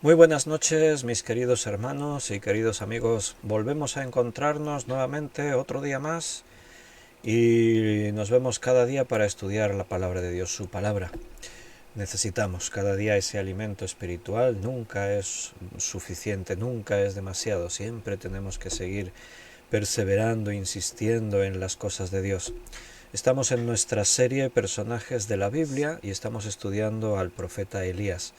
Muy buenas noches, mis queridos hermanos y queridos amigos. Volvemos a encontrarnos nuevamente otro día más y nos vemos cada día para estudiar la palabra de Dios, su palabra. Necesitamos cada día ese alimento espiritual, nunca es suficiente, nunca es demasiado, siempre tenemos que seguir perseverando, insistiendo en las cosas de Dios. Estamos en nuestra serie Personajes de la Biblia y estamos estudiando al profeta Elías,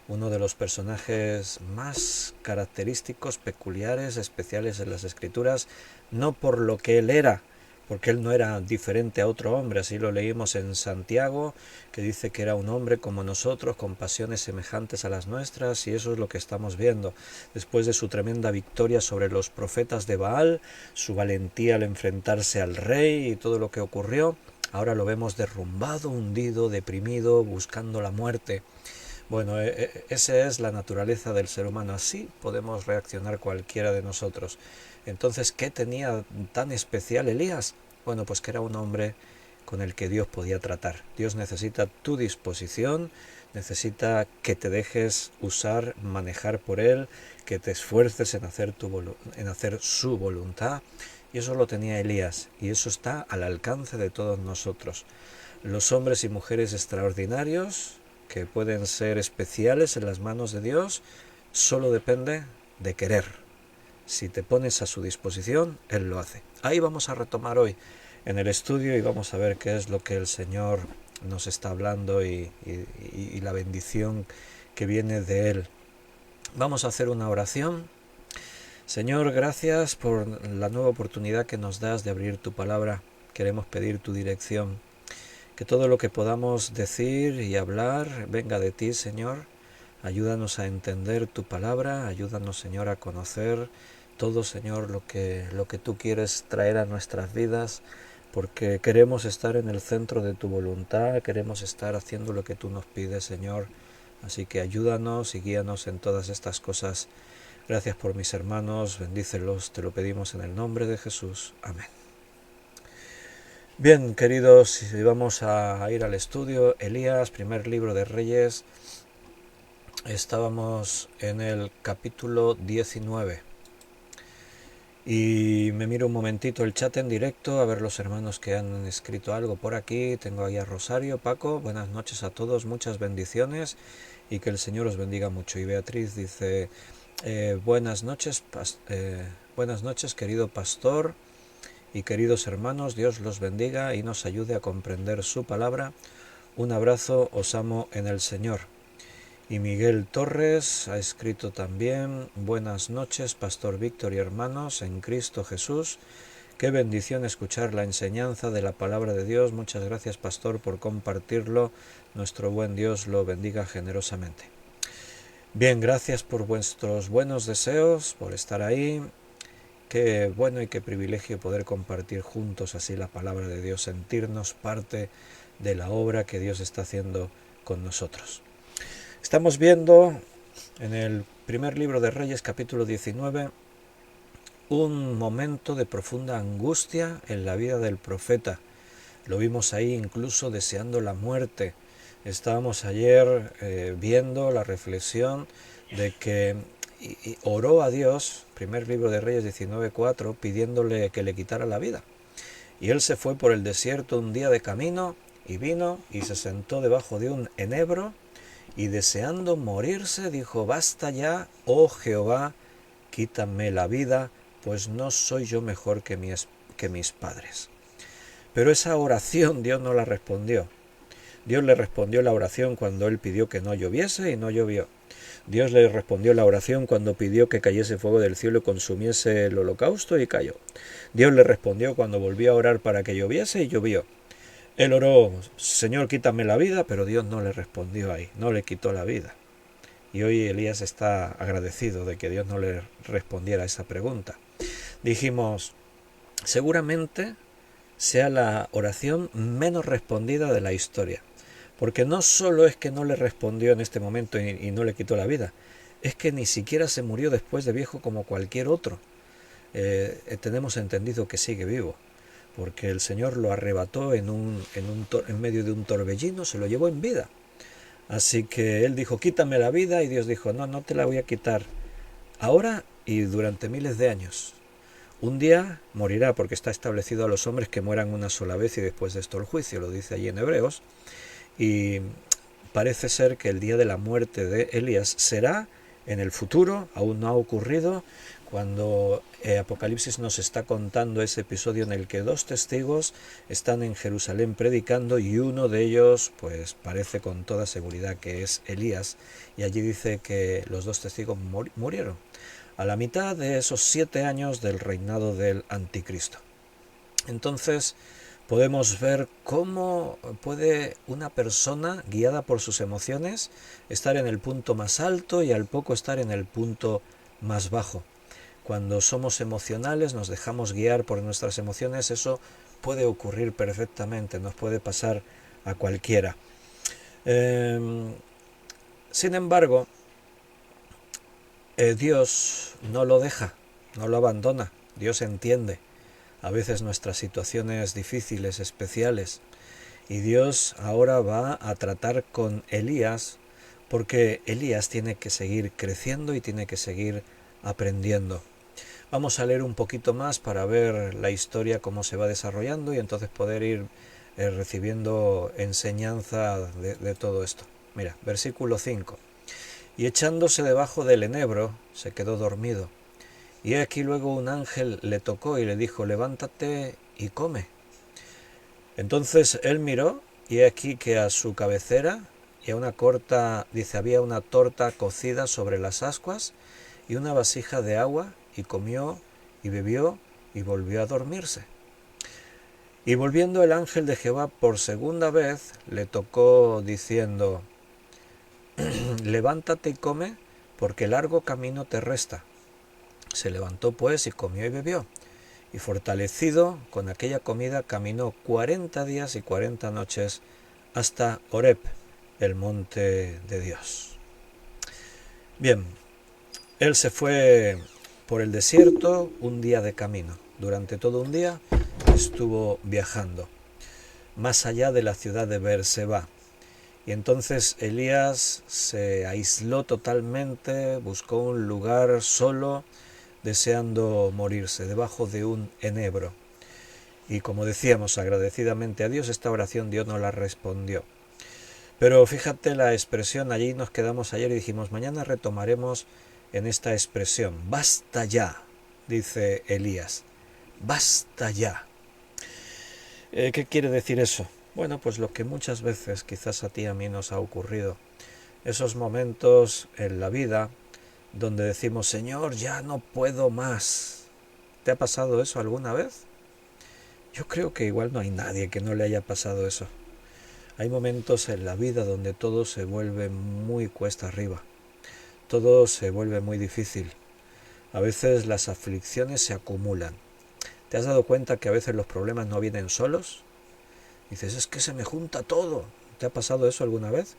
uno de los personajes más característicos, peculiares, especiales en las Escrituras, no por lo que él era, porque él no era diferente a otro hombre, así lo leímos en Santiago, que dice que era un hombre como nosotros, con pasiones semejantes a las nuestras, y eso es lo que estamos viendo. Después de su tremenda victoria sobre los profetas de Baal, su valentía al enfrentarse al rey y todo lo que ocurrió, ahora lo vemos derrumbado, hundido, deprimido, buscando la muerte. Bueno, esa es la naturaleza del ser humano, así podemos reaccionar cualquiera de nosotros. Entonces, ¿qué tenía tan especial Elías? Bueno, pues que era un hombre con el que Dios podía tratar. Dios necesita tu disposición, necesita que te dejes usar, manejar por Él, que te esfuerces en hacer, en hacer su voluntad. Y eso lo tenía Elías, y eso está al alcance de todos nosotros. Los hombres y mujeres extraordinarios, que pueden ser especiales en las manos de Dios, solo depende de querer. Si te pones a su disposición, Él lo hace. Ahí vamos a retomar hoy en el estudio y vamos a ver qué es lo que el Señor nos está hablando y la bendición que viene de Él. Vamos a hacer una oración. Señor, gracias por la nueva oportunidad que nos das de abrir tu palabra. Queremos pedir tu dirección. Que todo lo que podamos decir y hablar venga de ti, Señor. Ayúdanos a entender tu palabra, ayúdanos, Señor, a conocer todo, Señor, lo que tú quieres traer a nuestras vidas, porque queremos estar en el centro de tu voluntad, queremos estar haciendo lo que tú nos pides, Señor. Así que ayúdanos y guíanos en todas estas cosas. Gracias por mis hermanos, bendícelos, te lo pedimos en el nombre de Jesús. Amén. Bien, queridos, vamos a ir al estudio. Elías, primer libro de Reyes. Estábamos en el capítulo 19. Y me miro un momentito el chat en directo, a ver los hermanos que han escrito algo por aquí. Tengo ahí a Rosario, Paco, buenas noches a todos, muchas bendiciones y que el Señor os bendiga mucho. Y Beatriz dice, buenas noches, buenas noches, querido pastor. Y queridos hermanos, Dios los bendiga y nos ayude a comprender su palabra. Un abrazo, os amo en el Señor. Y Miguel Torres ha escrito también, buenas noches, Pastor Víctor y hermanos en Cristo Jesús. Qué bendición escuchar la enseñanza de la palabra de Dios. Muchas gracias, Pastor, por compartirlo. Nuestro buen Dios lo bendiga generosamente. Bien, gracias por vuestros buenos deseos, por estar ahí. Qué bueno y qué privilegio poder compartir juntos así la palabra de Dios, sentirnos parte de la obra que Dios está haciendo con nosotros. Estamos viendo en el primer libro de Reyes, capítulo 19, un momento de profunda angustia en la vida del profeta. Lo vimos ahí incluso deseando la muerte. Estábamos ayer viendo la reflexión de que oró a Dios, primer libro de Reyes 19:4, pidiéndole que le quitara la vida. Y él se fue por el desierto un día de camino y vino y se sentó debajo de un enebro y deseando morirse dijo, basta ya, oh Jehová, quítame la vida, pues no soy yo mejor que mis padres. Pero esa oración Dios no la respondió. Dios le respondió la oración cuando él pidió que no lloviese y no llovió. Dios le respondió la oración cuando pidió que cayese fuego del cielo y consumiese el holocausto y cayó. Dios le respondió cuando volvió a orar para que lloviese y llovió. Él oró, Señor, quítame la vida, pero Dios no le respondió ahí, no le quitó la vida. Y hoy Elías está agradecido de que Dios no le respondiera a esa pregunta. Dijimos, seguramente sea la oración menos respondida de la historia. Porque no solo es que no le respondió en este momento y no le quitó la vida, es que ni siquiera se murió después de viejo como cualquier otro. Tenemos entendido que sigue vivo, porque el Señor lo arrebató en medio de un torbellino, se lo llevó en vida. Así que él dijo, quítame la vida, y Dios dijo, no, no te la voy a quitar ahora y durante miles de años. Un día morirá, porque está establecido a los hombres que mueran una sola vez y después de esto el juicio, lo dice allí en Hebreos. Y parece ser que el día de la muerte de Elías será en el futuro, aún no ha ocurrido, cuando Apocalipsis nos está contando ese episodio en el que dos testigos están en Jerusalén predicando y uno de ellos pues parece con toda seguridad que es Elías, y allí dice que los dos testigos murieron a la mitad de esos 7 años del reinado del anticristo. Entonces podemos ver cómo puede una persona, guiada por sus emociones, estar en el punto más alto y al poco estar en el punto más bajo. Cuando somos emocionales, nos dejamos guiar por nuestras emociones, eso puede ocurrir perfectamente, nos puede pasar a cualquiera. Sin embargo, Dios no lo deja, no lo abandona, Dios entiende a veces nuestras situaciones difíciles, especiales. Y Dios ahora va a tratar con Elías, porque Elías tiene que seguir creciendo y tiene que seguir aprendiendo. Vamos a leer un poquito más para ver la historia, cómo se va desarrollando, y entonces poder ir recibiendo enseñanza de todo esto. Mira, versículo 5. Y echándose debajo del enebro, se quedó dormido. Y aquí luego un ángel le tocó y le dijo, levántate y come. Entonces él miró, y aquí que a su cabecera y a una corta, dice, había una torta cocida sobre las ascuas y una vasija de agua, y comió y bebió y volvió a dormirse. Y volviendo el ángel de Jehová por segunda vez, le tocó diciendo, levántate y come, porque largo camino te resta. Se levantó pues y comió y bebió, y fortalecido con aquella comida caminó 40 días y 40 noches hasta Horeb, el monte de Dios. Bien, él se fue por el desierto un día de camino. Durante todo un día estuvo viajando más allá de la ciudad de Beerseba. Y entonces Elías se aisló totalmente, buscó un lugar solo, deseando morirse, debajo de un enebro. Y como decíamos, agradecidamente a Dios, esta oración Dios no la respondió. Pero fíjate la expresión, allí nos quedamos ayer y dijimos, mañana retomaremos en esta expresión. Basta ya, dice Elías, basta ya. ¿Qué quiere decir eso? Bueno, pues lo que muchas veces quizás a ti y a mí nos ha ocurrido. Esos momentos en la vida donde decimos, Señor, ya no puedo más. ¿Te ha pasado eso alguna vez? Yo creo que igual no hay nadie que no le haya pasado eso. Hay momentos en la vida donde todo se vuelve muy cuesta arriba. Todo se vuelve muy difícil. A veces las aflicciones se acumulan. ¿Te has dado cuenta que a veces los problemas no vienen solos? Dices, es que se me junta todo. ¿Te ha pasado eso alguna vez?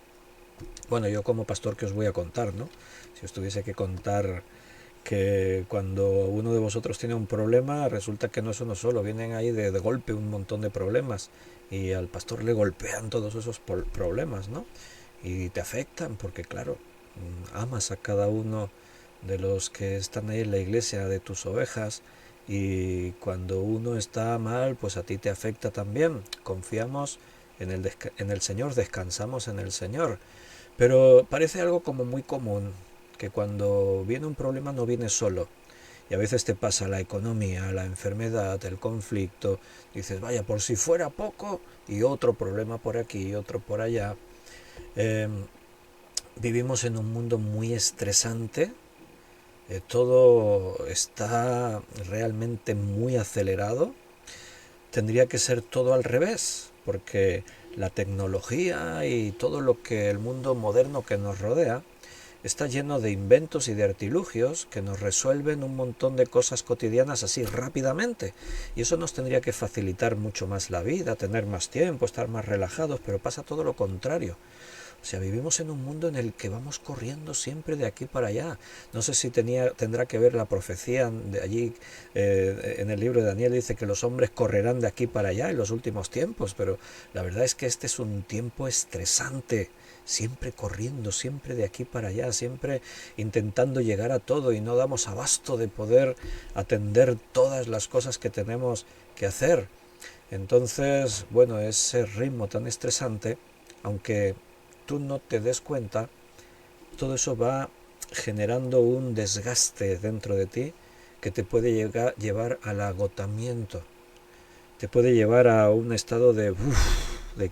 Bueno, yo como pastor, ¿qué os voy a contar, no? Si os tuviese que contar que cuando uno de vosotros tiene un problema, resulta que no es uno solo, vienen ahí de golpe un montón de problemas y al pastor le golpean todos esos problemas, ¿no? Y te afectan porque, claro, amas a cada uno de los que están ahí en la iglesia, de tus ovejas, y cuando uno está mal, pues a ti te afecta también. Confiamos en el Señor, descansamos en el Señor. Pero parece algo como muy común, que cuando viene un problema no viene solo. Y a veces te pasa la economía, la enfermedad, el conflicto. Dices, vaya, por si fuera poco, y otro problema por aquí y otro por allá. Vivimos en un mundo muy estresante. Todo está realmente muy acelerado. Tendría que ser todo al revés, porque la tecnología y todo lo que el mundo moderno que nos rodea está lleno de inventos y de artilugios que nos resuelven un montón de cosas cotidianas así rápidamente. Y eso nos tendría que facilitar mucho más la vida, tener más tiempo, estar más relajados, pero pasa todo lo contrario. O sea, vivimos en un mundo en el que vamos corriendo siempre de aquí para allá. No sé si tendrá que ver la profecía de allí, en el libro de Daniel dice que los hombres correrán de aquí para allá en los últimos tiempos, pero la verdad es que este es un tiempo estresante. siempre corriendo, siempre de aquí para allá, siempre intentando llegar a todo y no damos abasto de poder atender todas las cosas que tenemos que hacer. Entonces, bueno, ese ritmo tan estresante, aunque tú no te des cuenta, todo eso va generando un desgaste dentro de ti que te puede llevar al agotamiento, te puede llevar a un estado de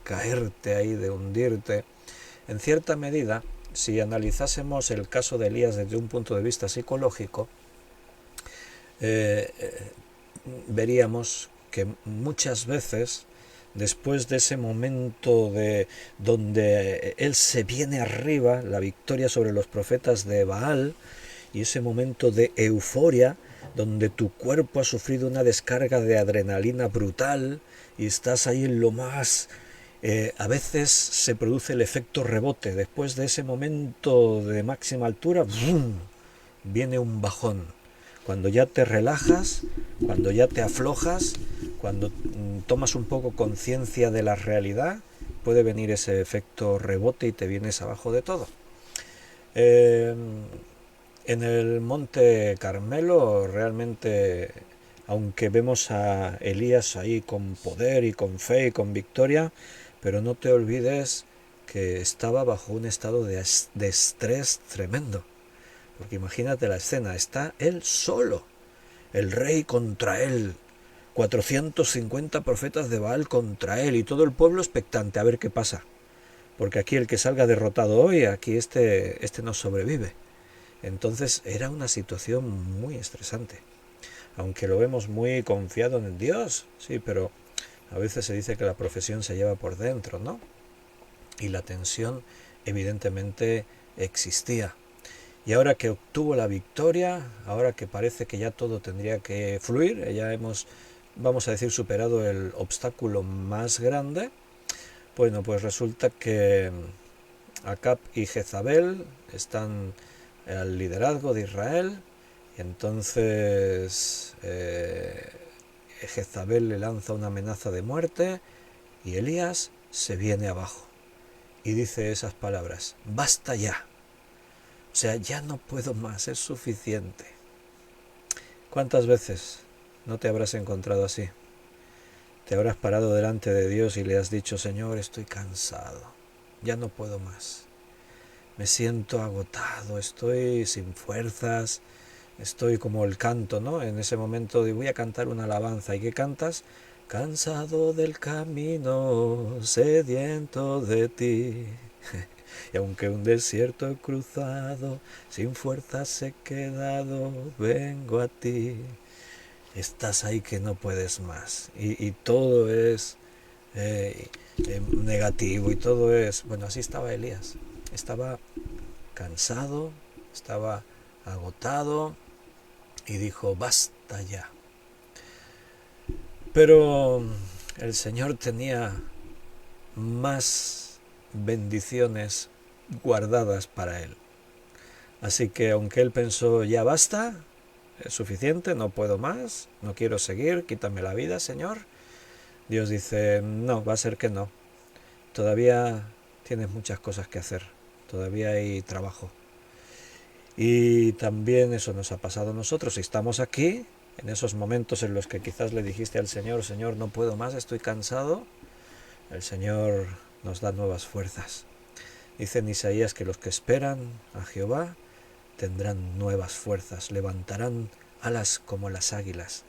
caerte ahí, de hundirte. En cierta medida, si analizásemos el caso de Elías desde un punto de vista psicológico, eh, veríamos que muchas veces, después de ese momento de donde él se viene arriba, la victoria sobre los profetas de Baal, y ese momento de euforia, donde tu cuerpo ha sufrido una descarga de adrenalina brutal y estás ahí en lo más... a veces se produce el efecto rebote. Después de ese momento de máxima altura, ¡bum!, viene un bajón. Cuando ya te relajas, cuando ya te aflojas, cuando tomas un poco conciencia de la realidad, puede venir ese efecto rebote y te vienes abajo de todo. En el Monte Carmelo realmente, aunque vemos a Elías ahí con poder y con fe y con victoria, pero no te olvides que estaba bajo un estado de estrés tremendo. Porque imagínate la escena, está él solo, el rey contra él, 450 profetas de Baal contra él y todo el pueblo expectante a ver qué pasa. Porque aquí el que salga derrotado hoy, aquí este no sobrevive. Entonces era una situación muy estresante. Aunque lo vemos muy confiado en Dios, sí, pero a veces se dice que la profesión se lleva por dentro, ¿no? Y la tensión evidentemente existía. Y ahora que obtuvo la victoria, ahora que parece que ya todo tendría que fluir, ya hemos, vamos a decir, superado el obstáculo más grande, bueno, pues resulta que Acab y Jezabel están al liderazgo de Israel, y entonces Jezabel le lanza una amenaza de muerte y Elías se viene abajo y dice esas palabras: basta ya, o sea, ya no puedo más, es suficiente. ¿Cuántas veces no te habrás encontrado así? Te habrás parado delante de Dios y le has dicho: Señor, estoy cansado, ya no puedo más, me siento agotado, estoy sin fuerzas, estoy como el canto, ¿no? En ese momento voy a cantar una alabanza. ¿Y qué cantas? Cansado del camino, sediento de ti. Y aunque un desierto he cruzado, sin fuerzas he quedado, vengo a ti. Estás ahí que no puedes más. Y todo es negativo y todo es... Bueno, así estaba Elías. Estaba cansado, estaba agotado y dijo: basta ya. Pero el Señor tenía más bendiciones guardadas para él. Así que aunque él pensó: ya basta, es suficiente, no puedo más, no quiero seguir, quítame la vida, Señor, Dios dice: no, va a ser que no. Todavía tienes muchas cosas que hacer, todavía hay trabajo. Y también eso nos ha pasado a nosotros. Si estamos aquí, en esos momentos en los que quizás le dijiste al Señor: Señor, no puedo más, estoy cansado, el Señor nos da nuevas fuerzas. Dice en Isaías que los que esperan a Jehová tendrán nuevas fuerzas, levantarán alas como las águilas,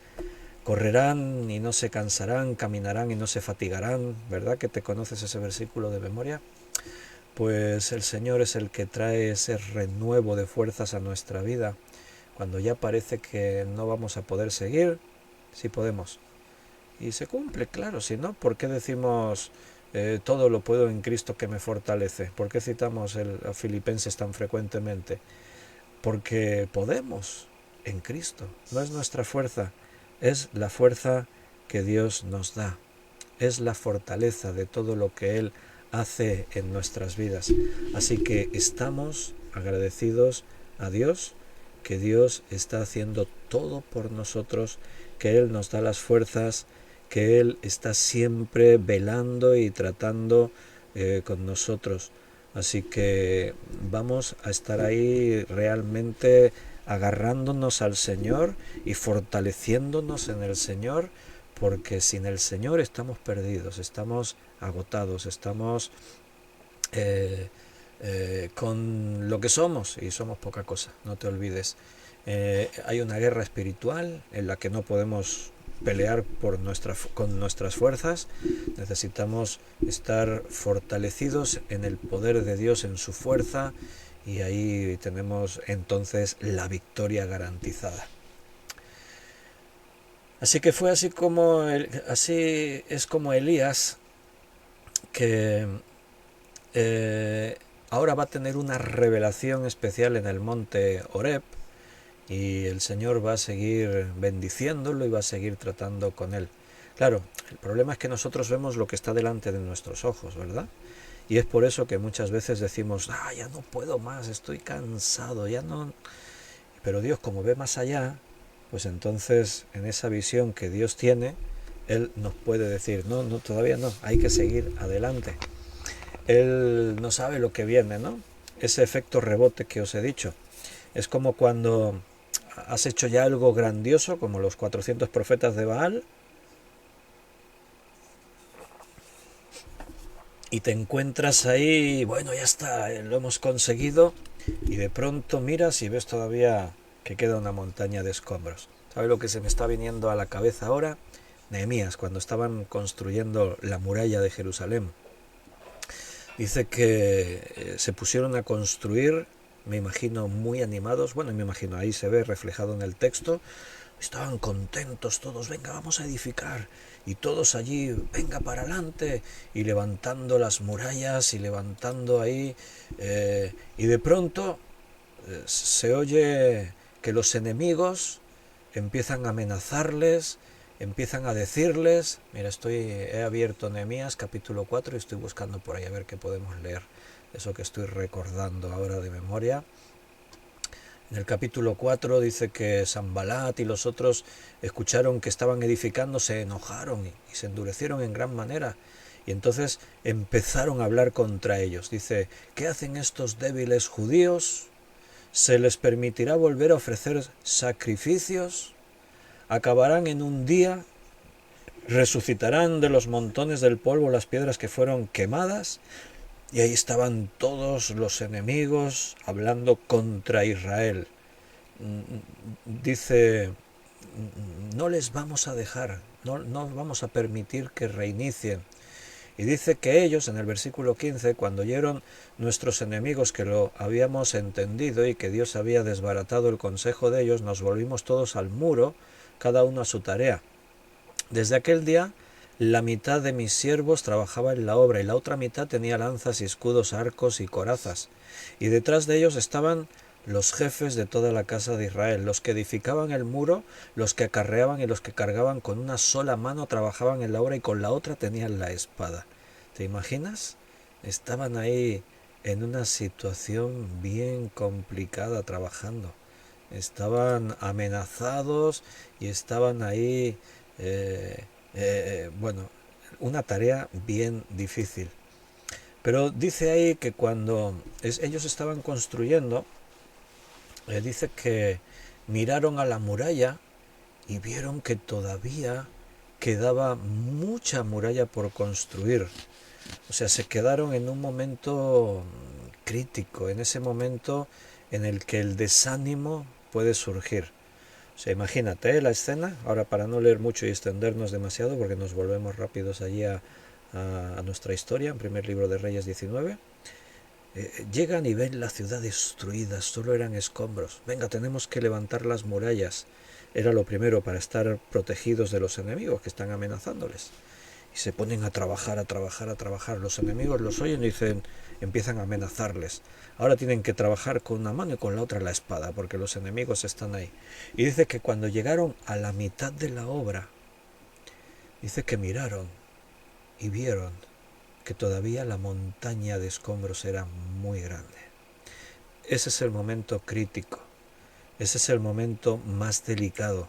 correrán y no se cansarán, caminarán y no se fatigarán. ¿Verdad que te conoces ese versículo de memoria? Pues el Señor es el que trae ese renuevo de fuerzas a nuestra vida. Cuando ya parece que no vamos a poder seguir, sí podemos. Y se cumple, claro, si no, ¿por qué decimos todo lo puedo en Cristo que me fortalece? ¿Por qué citamos a Filipenses tan frecuentemente? Porque podemos en Cristo. No es nuestra fuerza, es la fuerza que Dios nos da. Es la fortaleza de todo lo que Él hace en nuestras vidas. Así que estamos agradecidos a Dios, que Dios está haciendo todo por nosotros, que Él nos da las fuerzas, que Él está siempre velando y tratando con nosotros. Así que vamos a estar ahí realmente agarrándonos al Señor y fortaleciéndonos en el Señor, porque sin el Señor estamos perdidos, estamos agotados, estamos eh, con lo que somos, y somos poca cosa, no te olvides. Hay una guerra espiritual en la que no podemos pelear con nuestras fuerzas. Necesitamos estar fortalecidos en el poder de Dios, en su fuerza, y ahí tenemos entonces la victoria garantizada. Así que fue así es como Elías, que eh, ahora va a tener una revelación especial en el monte Horeb, y el Señor va a seguir bendiciéndolo y va a seguir tratando con él. Claro, el problema es que nosotros vemos lo que está delante de nuestros ojos, ¿verdad? Y es por eso que muchas veces decimos, ya no puedo más, estoy cansado, ya no... Pero Dios, como ve más allá, pues entonces en esa visión que Dios tiene, Él nos puede decir, no, no, todavía no, hay que seguir adelante. Él no sabe lo que viene, ¿no? Ese efecto rebote que os he dicho. Es como cuando has hecho ya algo grandioso, como los 400 profetas de Baal, y te encuentras ahí, bueno, ya está, lo hemos conseguido, y de pronto miras y ves todavía que queda una montaña de escombros. ¿Sabes lo que se me está viniendo a la cabeza ahora? Nehemías, cuando estaban construyendo la muralla de Jerusalén. Dice que se pusieron a construir, me imagino muy animados, bueno, me imagino, ahí se ve reflejado en el texto, estaban contentos todos, venga, vamos a edificar, y todos allí, venga para adelante, y levantando las murallas y levantando ahí, y de pronto se oye que los enemigos empiezan a amenazarles, empiezan a decirles, mira, he abierto Nehemías capítulo 4 y estoy buscando por ahí a ver qué podemos leer, eso que estoy recordando ahora de memoria. En el capítulo 4 dice que Sanbalat y los otros escucharon que estaban edificando, se enojaron y se endurecieron en gran manera. Y entonces empezaron a hablar contra ellos. Dice, ¿qué hacen estos débiles judíos? ¿Se les permitirá volver a ofrecer sacrificios? ¿Acabarán en un día? ¿Resucitarán de los montones del polvo las piedras que fueron quemadas? Y ahí estaban todos los enemigos hablando contra Israel. Dice, no les vamos a dejar, no vamos a permitir que reinicien. Y dice que ellos, en el versículo 15, cuando oyeron nuestros enemigos que lo habíamos entendido y que Dios había desbaratado el consejo de ellos, nos volvimos todos al muro, cada uno a su tarea. Desde aquel día, la mitad de mis siervos trabajaba en la obra y la otra mitad tenía lanzas y escudos, arcos y corazas. Y detrás de ellos estaban los jefes de toda la casa de Israel, los que edificaban el muro, los que acarreaban y los que cargaban con una sola mano trabajaban en la obra y con la otra tenían la espada. ¿Te imaginas? Estaban ahí en una situación bien complicada trabajando. Estaban amenazados y estaban ahí, bueno, una tarea bien difícil. Pero dice ahí que cuando ellos estaban construyendo, dice que miraron a la muralla y vieron que todavía quedaba mucha muralla por construir. O sea, se quedaron en un momento crítico, en ese momento en el que el desánimo puede surgir. O sea, imagínate la escena, ahora para no leer mucho y extendernos demasiado, porque nos volvemos rápidos allí a nuestra historia, en primer libro de Reyes 19. Llegan y ven la ciudad destruida, solo eran escombros. Venga, tenemos que levantar las murallas. Era lo primero para estar protegidos de los enemigos que están amenazándoles. Y se ponen a trabajar, a trabajar, a trabajar. Los enemigos los oyen y dicen, empiezan a amenazarles. Ahora tienen que trabajar con una mano y con la otra la espada, porque los enemigos están ahí. Y dice que cuando llegaron a la mitad de la obra, dice que miraron y vieron que todavía la montaña de escombros era muy grande. Ese es el momento crítico, ese es el momento más delicado.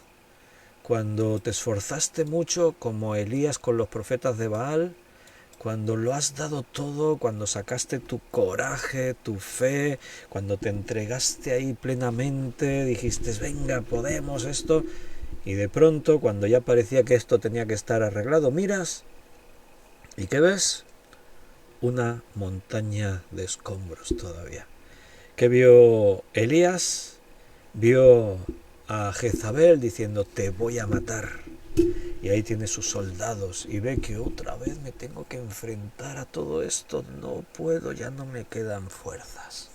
Cuando te esforzaste mucho, como Elías con los profetas de Baal, cuando lo has dado todo, cuando sacaste tu coraje, tu fe, cuando te entregaste ahí plenamente, dijiste, venga, podemos esto, y de pronto, cuando ya parecía que esto tenía que estar arreglado, miras, ¿y qué ves? Una montaña de escombros todavía. ¿Qué vio Elías? Vio a Jezabel diciendo, te voy a matar. Y ahí tiene sus soldados y ve que otra vez me tengo que enfrentar a todo esto. No puedo, ya no me quedan fuerzas.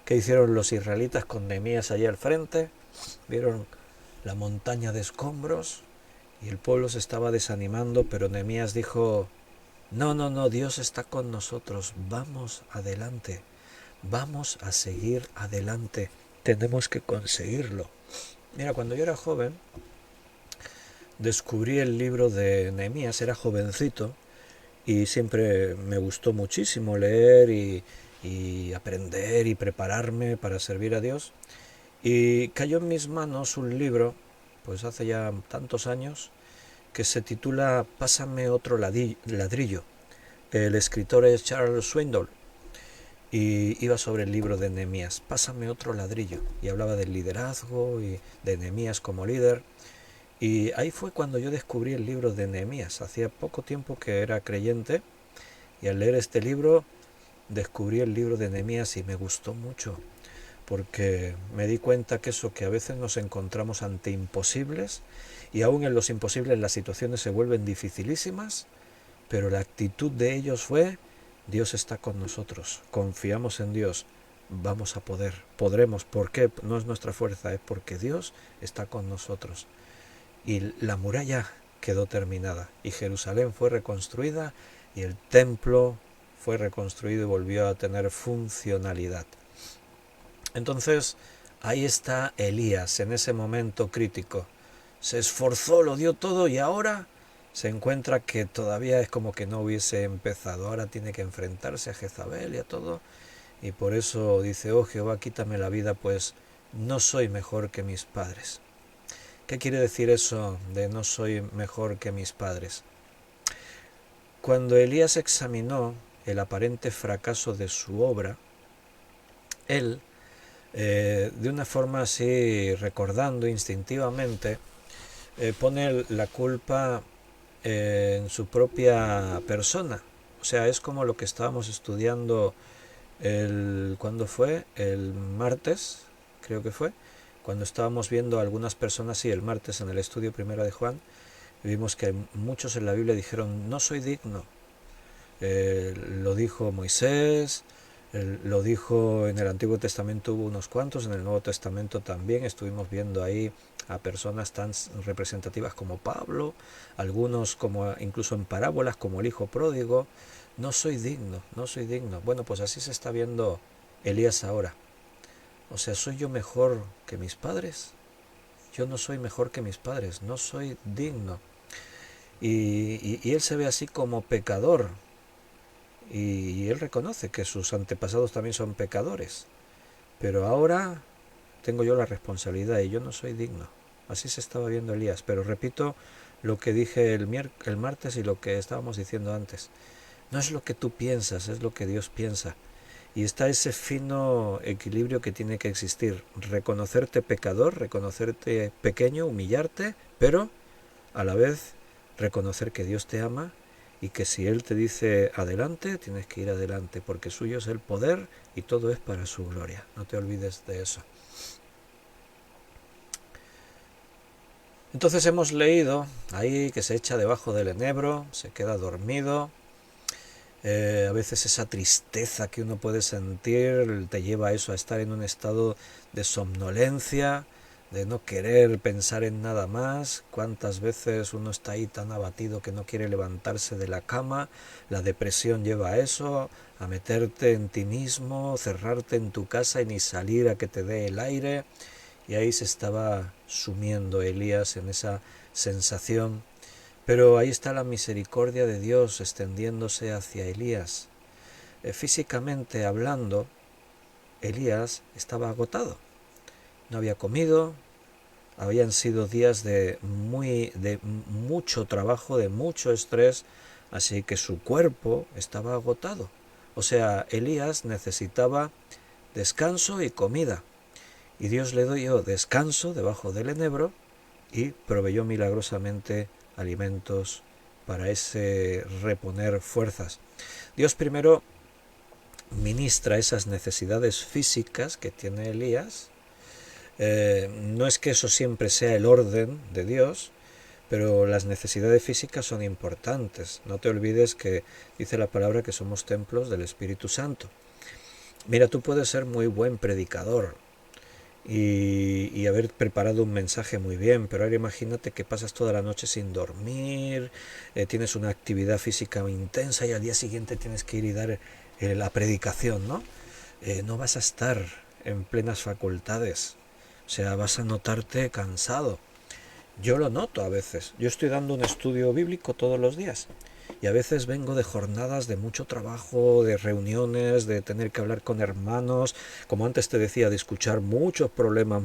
¿Qué hicieron los israelitas con Nehemías allí al frente? Vieron la montaña de escombros y el pueblo se estaba desanimando, pero Nehemías dijo, no, no, no, Dios está con nosotros, vamos adelante, vamos a seguir adelante, tenemos que conseguirlo. Mira, cuando yo era joven, descubrí el libro de Nehemías, era jovencito, y siempre me gustó muchísimo leer y aprender y prepararme para servir a Dios. Y cayó en mis manos un libro, pues hace ya tantos años, que se titula Pásame otro ladrillo. El escritor es Charles Swindoll y iba sobre el libro de Nehemías, Pásame otro ladrillo, y hablaba del liderazgo y de Nehemías como líder. Y ahí fue cuando yo descubrí el libro de Nehemías. Hacía poco tiempo que era creyente y al leer este libro descubrí el libro de Nehemías y me gustó mucho, porque me di cuenta que eso, que a veces nos encontramos ante imposibles y aún en los imposibles las situaciones se vuelven dificilísimas, pero la actitud de ellos fue, Dios está con nosotros, confiamos en Dios, vamos a poder, podremos. ¿Por qué? No es nuestra fuerza, es porque Dios está con nosotros. Y la muralla quedó terminada y Jerusalén fue reconstruida y el templo fue reconstruido y volvió a tener funcionalidad. Entonces ahí está Elías en ese momento crítico. Se esforzó, lo dio todo y ahora se encuentra que todavía es como que no hubiese empezado. Ahora tiene que enfrentarse a Jezabel y a todo. Y por eso dice, oh Jehová, quítame la vida, pues no soy mejor que mis padres. ¿Qué quiere decir eso de no soy mejor que mis padres? Cuando Elías examinó el aparente fracaso de su obra, él, de una forma así, recordando instintivamente, pone la culpa en su propia persona. O sea, es como lo que estábamos estudiando ¿cuándo fue? El martes, creo que fue, cuando estábamos viendo a algunas personas, sí, el martes en el estudio primero de Juan, vimos que muchos en la Biblia dijeron, no soy digno. Lo dijo Moisés, lo dijo en el Antiguo Testamento, hubo unos cuantos, en el Nuevo Testamento también estuvimos viendo ahí a personas tan representativas como Pablo, algunos como incluso en parábolas como el hijo pródigo. No soy digno, no soy digno. Bueno, pues así se está viendo Elías ahora. O sea, ¿soy yo mejor que mis padres? Yo no soy mejor que mis padres, no soy digno. Y él se ve así como pecador. Y él reconoce que sus antepasados también son pecadores. Pero ahora tengo yo la responsabilidad y yo no soy digno. Así se estaba viendo Elías. Pero repito lo que dije el martes y lo que estábamos diciendo antes. No es lo que tú piensas, es lo que Dios piensa. Y está ese fino equilibrio que tiene que existir. Reconocerte pecador, reconocerte pequeño, humillarte, pero a la vez reconocer que Dios te ama y que si Él te dice adelante, tienes que ir adelante, porque suyo es el poder y todo es para su gloria. No te olvides de eso. Entonces hemos leído ahí que se echa debajo del enebro, se queda dormido. A veces esa tristeza que uno puede sentir te lleva a eso, a estar en un estado de somnolencia, de no querer pensar en nada más. Cuántas veces uno está ahí tan abatido que no quiere levantarse de la cama. La depresión lleva a eso, a meterte en ti mismo, cerrarte en tu casa y ni salir a que te dé el aire. Y ahí se estaba sumiendo Elías en esa sensación. Pero ahí está la misericordia de Dios extendiéndose hacia Elías. Físicamente hablando, Elías estaba agotado. No había comido, habían sido días de mucho trabajo, de mucho estrés. así que su cuerpo estaba agotado. O sea, Elías necesitaba descanso y comida, y Dios le dio descanso debajo del enebro y proveyó milagrosamente alimentos para ese reponer fuerzas. Dios primero ministra esas necesidades físicas que tiene Elías. No es que eso siempre sea el orden de Dios, pero las necesidades físicas son importantes. No te olvides que dice la palabra que somos templos del Espíritu Santo. Mira, tú puedes ser muy buen predicador y haber preparado un mensaje muy bien, pero ahora imagínate que pasas toda la noche sin dormir, tienes una actividad física intensa y al día siguiente tienes que ir y dar la predicación, ¿no? No vas a estar en plenas facultades, o sea, vas a notarte cansado. Yo lo noto a veces. Yo estoy dando un estudio bíblico todos los días y a veces vengo de jornadas de mucho trabajo, de reuniones, de tener que hablar con hermanos, como antes te decía, de escuchar muchos problemas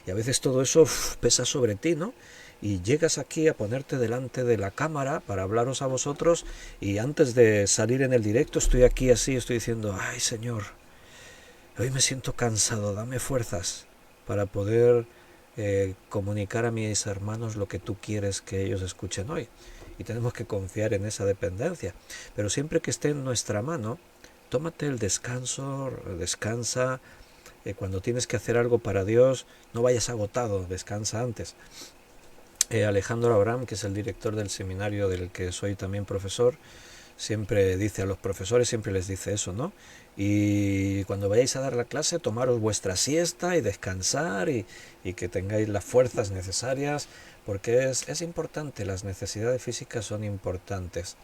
y a veces todo eso pesa sobre ti, ¿no? Y llegas aquí a ponerte delante de la cámara para hablaros a vosotros y antes de salir en el directo estoy aquí así, estoy diciendo, ay Señor, hoy me siento cansado, dame fuerzas para poder comunicar a mis hermanos lo que tú quieres que ellos escuchen hoy. Y tenemos que confiar en esa dependencia. Pero siempre que esté en nuestra mano, tómate el descanso, descansa. Cuando tienes que hacer algo para Dios, no vayas agotado, descansa antes. Alejandro Abraham, que es el director del seminario del que soy también profesor, siempre dice a los profesores, siempre les dice eso, ¿no? Y cuando vayáis a dar la clase, tomaros vuestra siesta y descansar y que tengáis las fuerzas necesarias, porque es importante, las necesidades físicas son importantes.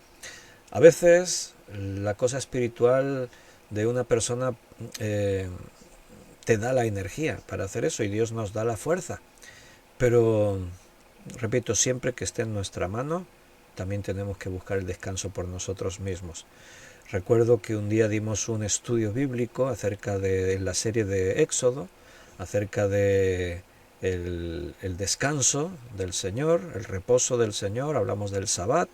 A veces la cosa espiritual de una persona te da la energía para hacer eso y Dios nos da la fuerza, pero repito, siempre que esté en nuestra mano, también tenemos que buscar el descanso por nosotros mismos. Recuerdo que un día dimos un estudio bíblico acerca de la serie de Éxodo, acerca de el descanso del Señor, el reposo del Señor, hablamos del Sabbat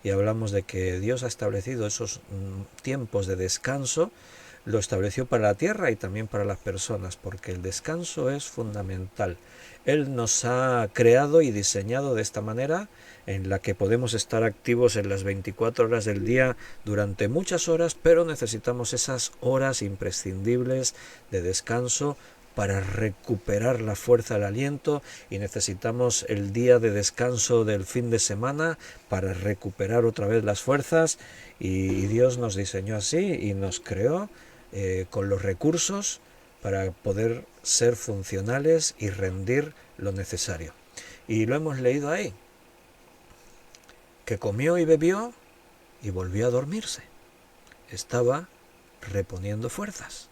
y hablamos de que Dios ha establecido esos tiempos de descanso, lo estableció para la tierra y también para las personas, porque el descanso es fundamental. Él nos ha creado y diseñado de esta manera en la que podemos estar activos en las 24 horas del día durante muchas horas, pero necesitamos esas horas imprescindibles de descanso para recuperar la fuerza, el aliento, y necesitamos el día de descanso del fin de semana para recuperar otra vez las fuerzas, y Dios nos diseñó así y nos creó con los recursos para poder ser funcionales y rendir lo necesario. Y lo hemos leído ahí, que comió y bebió y volvió a dormirse. Estaba reponiendo fuerzas.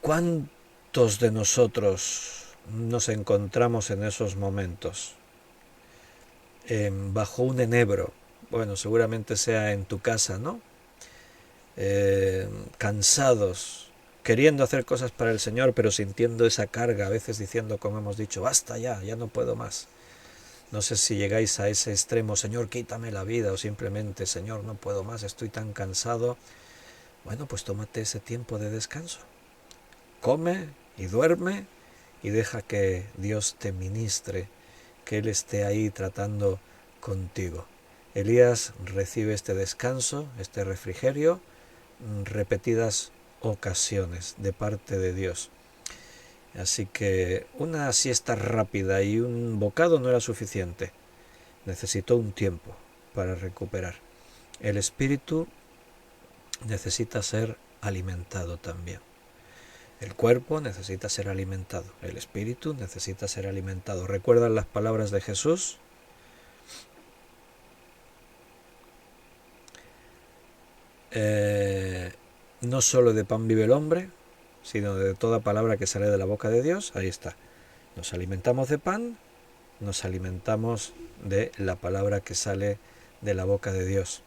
¿Cuántos de nosotros nos encontramos en esos momentos? Bajo un enebro, bueno, seguramente sea en tu casa, ¿no? Cansados, queriendo hacer cosas para el Señor, pero sintiendo esa carga, a veces diciendo, como hemos dicho, basta ya, ya no puedo más. No sé si llegáis a ese extremo, Señor, quítame la vida, o simplemente, Señor, no puedo más, estoy tan cansado. Bueno, pues tómate ese tiempo de descanso. Come y duerme y deja que Dios te ministre, que Él esté ahí tratando contigo. Elías recibe este descanso, este refrigerio, repetidas ocasiones de parte de Dios. Así que una siesta rápida y un bocado no era suficiente. Necesitó un tiempo para recuperar. El espíritu necesita ser alimentado también. El cuerpo necesita ser alimentado. El espíritu necesita ser alimentado. ¿Recuerdan las palabras de Jesús? No solo de pan vive el hombre, sino de toda palabra que sale de la boca de Dios. Ahí está. Nos alimentamos de pan, nos alimentamos de la palabra que sale de la boca de Dios.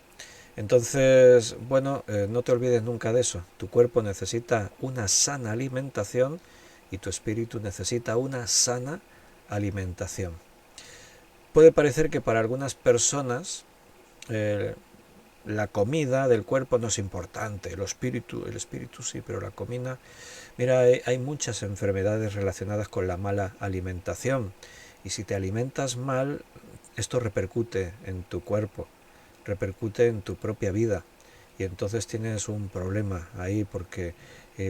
Entonces, bueno, no te olvides nunca de eso. Tu cuerpo necesita una sana alimentación y tu espíritu necesita una sana alimentación. puede parecer que para algunas personas eh, la comida del cuerpo no es importante, el espíritu sí, pero la comida, mira, hay muchas enfermedades relacionadas con la mala alimentación, y si te alimentas mal, esto repercute en tu cuerpo, repercute en tu propia vida, y entonces tienes un problema ahí porque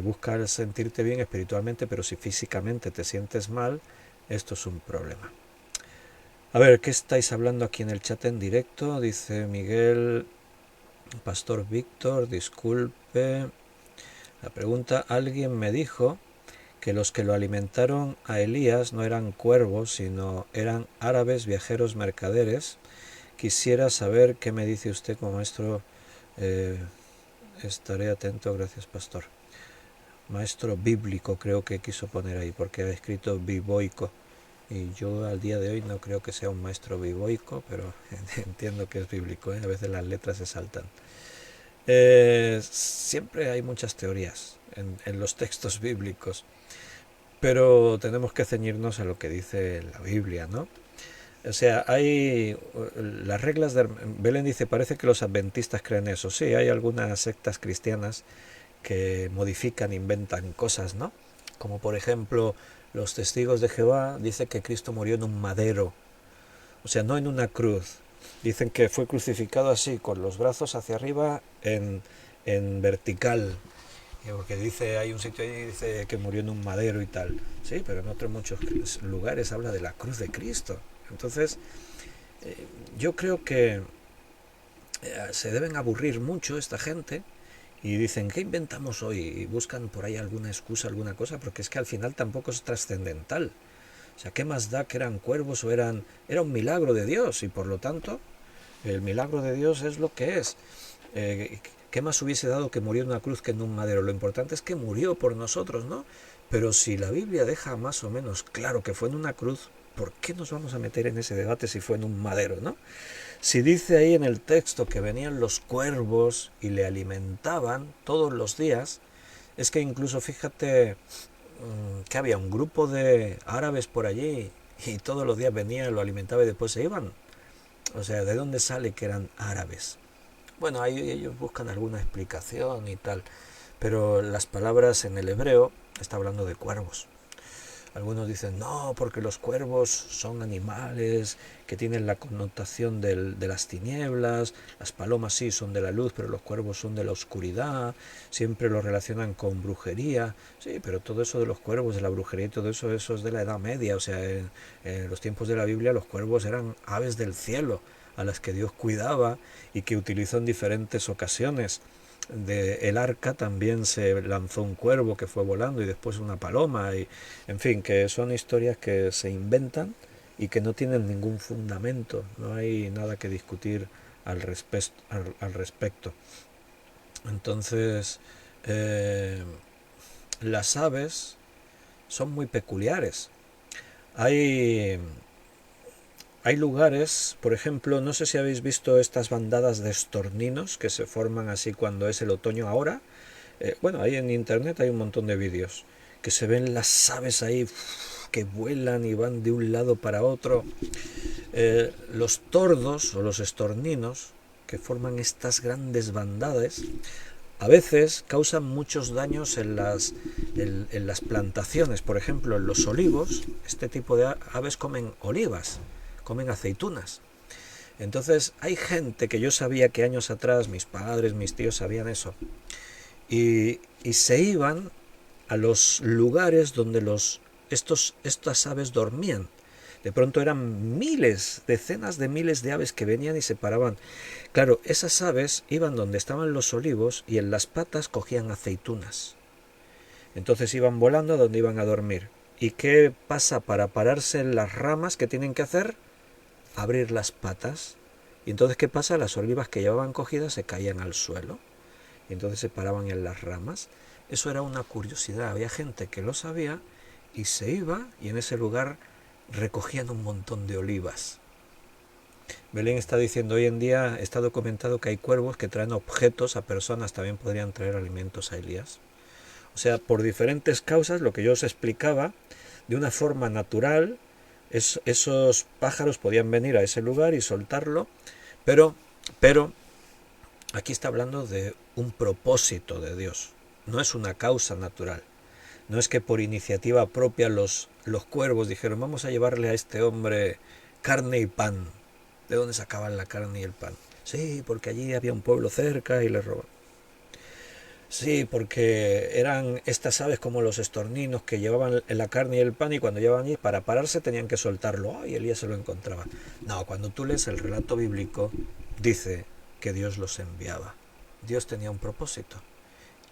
buscas sentirte bien espiritualmente, pero si físicamente te sientes mal, esto es un problema. A ver, ¿qué estáis hablando aquí en el chat en directo? Dice Miguel, Pastor Víctor, disculpe. La pregunta, alguien me dijo que los que lo alimentaron a Elías no eran cuervos, sino eran árabes viajeros mercaderes. Quisiera saber qué me dice usted como maestro. Eh, Estaré atento, gracias, pastor. Maestro bíblico creo que quiso poner ahí, porque ha escrito biboico. Y yo al día de hoy no creo que sea un maestro biboico, pero entiendo que es bíblico, ¿eh? A veces las letras se saltan. Siempre hay muchas teorías en los textos bíblicos, pero tenemos que ceñirnos a lo que dice la Biblia, ¿no? O sea, hay las reglas de... Belén dice, parece que los adventistas creen eso. Sí, hay algunas sectas cristianas que modifican, inventan cosas, ¿no? Como por ejemplo, los testigos de Jehová dicen que Cristo murió en un madero, o sea, no en una cruz. Dicen que fue crucificado así, con los brazos hacia arriba en vertical. Porque dice, hay un sitio ahí dice que murió en un madero y tal. Sí, pero en otros muchos lugares habla de la cruz de Cristo. Entonces, yo creo que se deben aburrir mucho esta gente y dicen, ¿qué inventamos hoy? Y buscan por ahí alguna excusa, alguna cosa, porque es que al final tampoco es trascendental. O sea, ¿qué más da que eran cuervos o eran... Era un milagro de Dios y por lo tanto el milagro de Dios es lo que es. ¿Qué más hubiese dado que murió en una cruz que en un madero? Lo importante es que murió por nosotros, ¿no? Pero si la Biblia deja más o menos claro que fue en una cruz, ¿por qué nos vamos a meter en ese debate si fue en un madero, ¿no? Si dice ahí en el texto que venían los cuervos y le alimentaban todos los días, es que incluso fíjate que había un grupo de árabes por allí y todos los días venían, lo alimentaban y después se iban. O sea, ¿de dónde sale que eran árabes? Bueno, ahí ellos buscan alguna explicación y tal, pero las palabras en el hebreo está hablando de cuervos. Algunos dicen, no, porque los cuervos son animales que tienen la connotación de las tinieblas, las palomas sí son de la luz, pero los cuervos son de la oscuridad, siempre lo relacionan con brujería. Sí, pero todo eso de los cuervos, de la brujería y todo eso, eso es de la Edad Media. O sea, en los tiempos de la Biblia los cuervos eran aves del cielo, a las que Dios cuidaba y que utilizó en diferentes ocasiones. De el arca también se lanzó un cuervo que fue volando y después una paloma y en fin, que son historias que se inventan y que no tienen ningún fundamento, no hay nada que discutir al respecto. Entonces las aves son muy peculiares. hay Hay lugares, por ejemplo, no sé si habéis visto estas bandadas de estorninos que se forman así cuando es el otoño ahora. Bueno, ahí en internet hay un montón de vídeos que se ven las aves ahí que vuelan y van de un lado para otro. Los tordos o los estorninos que forman estas grandes bandadas a veces causan muchos daños en las plantaciones. Por ejemplo, en los olivos, este tipo de aves comen olivas, comen aceitunas. Entonces hay gente que yo sabía que años atrás mis padres, mis tíos sabían eso, y se iban a los lugares donde estas aves dormían. De pronto eran miles, decenas de miles de aves que venían y se paraban. Claro, esas aves iban donde estaban los olivos y en las patas cogían aceitunas. Entonces iban volando a donde iban a dormir. ¿Y qué pasa para pararse en las ramas? ¿Qué tienen que hacer? Abrir las patas. Y entonces, ¿qué pasa? Las olivas que llevaban cogidas se caían al suelo. Y entonces se paraban en las ramas. Eso era una curiosidad. Había gente que lo sabía y se iba y en ese lugar recogían un montón de olivas. Belén está diciendo, hoy en día está documentado que hay cuervos que traen objetos a personas, también podrían traer alimentos a Elías. O sea, por diferentes causas, lo que yo os explicaba, de una forma natural, Esos pájaros podían venir a ese lugar y soltarlo, pero aquí está hablando de un propósito de Dios, no es una causa natural. No es que por iniciativa propia los cuervos dijeron, vamos a llevarle a este hombre carne y pan. ¿De dónde sacaban la carne y el pan? Sí, porque allí había un pueblo cerca y le robaron. Sí, porque eran estas aves como los estorninos que llevaban la carne y el pan y cuando llevaban allí para pararse tenían que soltarlo. Y Elías se lo encontraba. No, cuando tú lees el relato bíblico dice que Dios los enviaba. Dios tenía un propósito